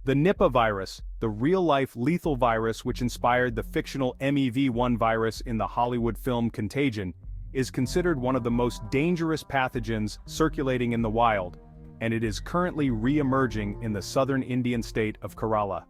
The Nipah virus, the real-life lethal virus which inspired the fictional MEV-1 virus in the Hollywood film Contagion, is considered one of the most dangerous pathogens circulating in the wild, and it is currently re-emerging in the southern Indian state of Kerala.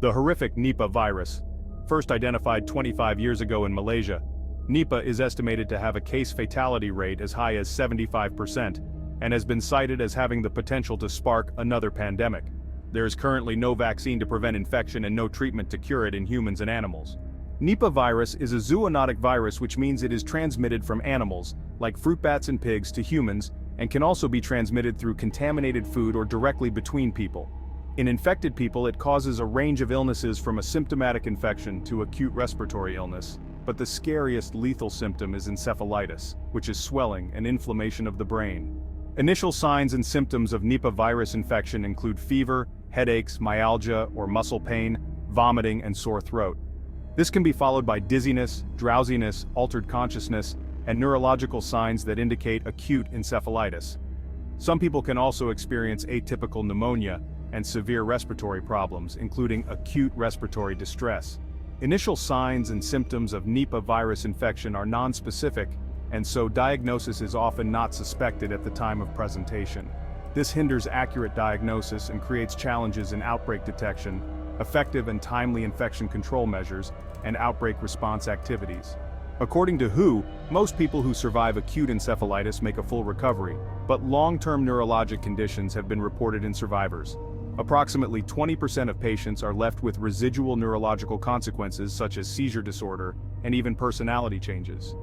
The horrific Nipah virus, first identified 25 years ago in Malaysia, Nipah is estimated to have a case fatality rate as high as 75%, and has been cited as having the potential to spark another pandemic. There is currently no vaccine to prevent infection and no treatment to cure it in humans and animals. Nipah virus is a zoonotic virus, which means it is transmitted from animals, like fruit bats and pigs, to humans, and can also be transmitted through contaminated food or directly between people. In infected people, it causes a range of illnesses from a symptomatic infection to acute respiratory illness, but the scariest lethal symptom is encephalitis, which is swelling and inflammation of the brain. Initial signs and symptoms of Nipah virus infection include fever, headaches, myalgia or muscle pain, vomiting, and sore throat. This can be followed by dizziness, drowsiness, altered consciousness, and neurological signs that indicate acute encephalitis. Some people can also experience atypical pneumonia and severe respiratory problems, including acute respiratory distress. Initial signs and symptoms of Nipah virus infection are nonspecific, and so diagnosis is often not suspected at the time of presentation. This hinders accurate diagnosis and creates challenges in outbreak detection, effective and timely infection control measures, and outbreak response activities. According to WHO, most people who survive acute encephalitis make a full recovery, but long-term neurologic conditions have been reported in survivors. Approximately 20% of patients are left with residual neurological consequences such as seizure disorder and even personality changes.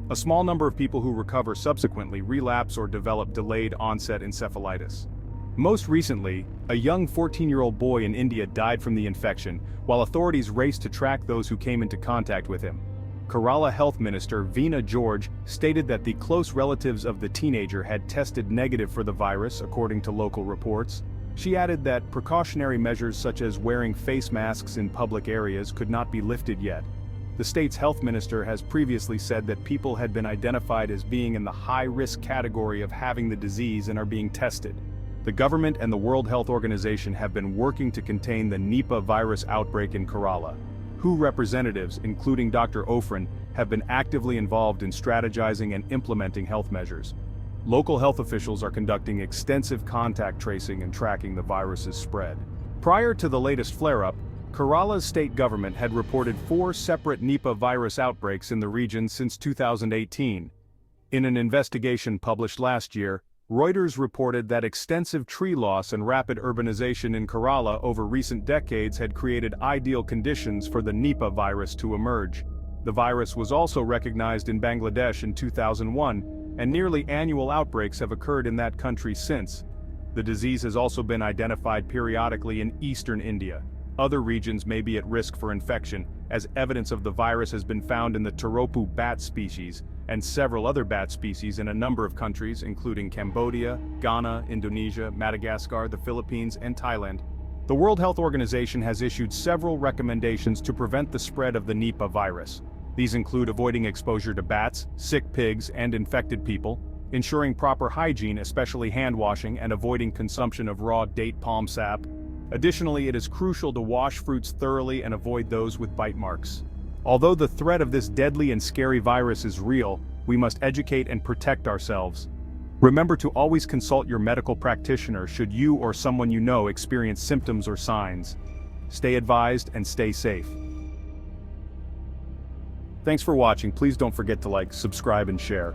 A small number of people who recover subsequently relapse or develop delayed onset encephalitis. Most recently, a young 14-year-old boy in India died from the infection, while authorities raced to track those who came into contact with him. Kerala Health Minister Veena George stated that the close relatives of the teenager had tested negative for the virus, according to local reports. She added that precautionary measures such as wearing face masks in public areas could not be lifted yet. The state's health minister has previously said that people had been identified as being in the high-risk category of having the disease and are being tested. The government and the World Health Organization have been working to contain the Nipah virus outbreak in Kerala. WHO representatives, including Dr. Ofran, have been actively involved in strategizing and implementing health measures. Local health officials are conducting extensive contact tracing and tracking the virus's spread. Prior to the latest flare-up, Kerala's state government had reported 4 separate Nipah virus outbreaks in the region since 2018. In an investigation published last year, Reuters reported that extensive tree loss and rapid urbanization in Kerala over recent decades had created ideal conditions for the Nipah virus to emerge. The virus was also recognized in Bangladesh in 2001, and nearly annual outbreaks have occurred in that country since. The disease has also been identified periodically in eastern India. Other regions may be at risk for infection, as evidence of the virus has been found in the Teropu bat species, and several other bat species in a number of countries, including Cambodia, Ghana, Indonesia, Madagascar, the Philippines, and Thailand. The World Health Organization has issued several recommendations to prevent the spread of the Nipah virus. These include avoiding exposure to bats, sick pigs, and infected people, ensuring proper hygiene, especially hand washing, and avoiding consumption of raw date palm sap. Additionally, it is crucial to wash fruits thoroughly and avoid those with bite marks. Although the threat of this deadly and scary virus is real, we must educate and protect ourselves. Remember to always consult your medical practitioner should you or someone you know experience symptoms or signs. Stay advised and stay safe. Thanks for watching. Please don't forget to like, subscribe, and share.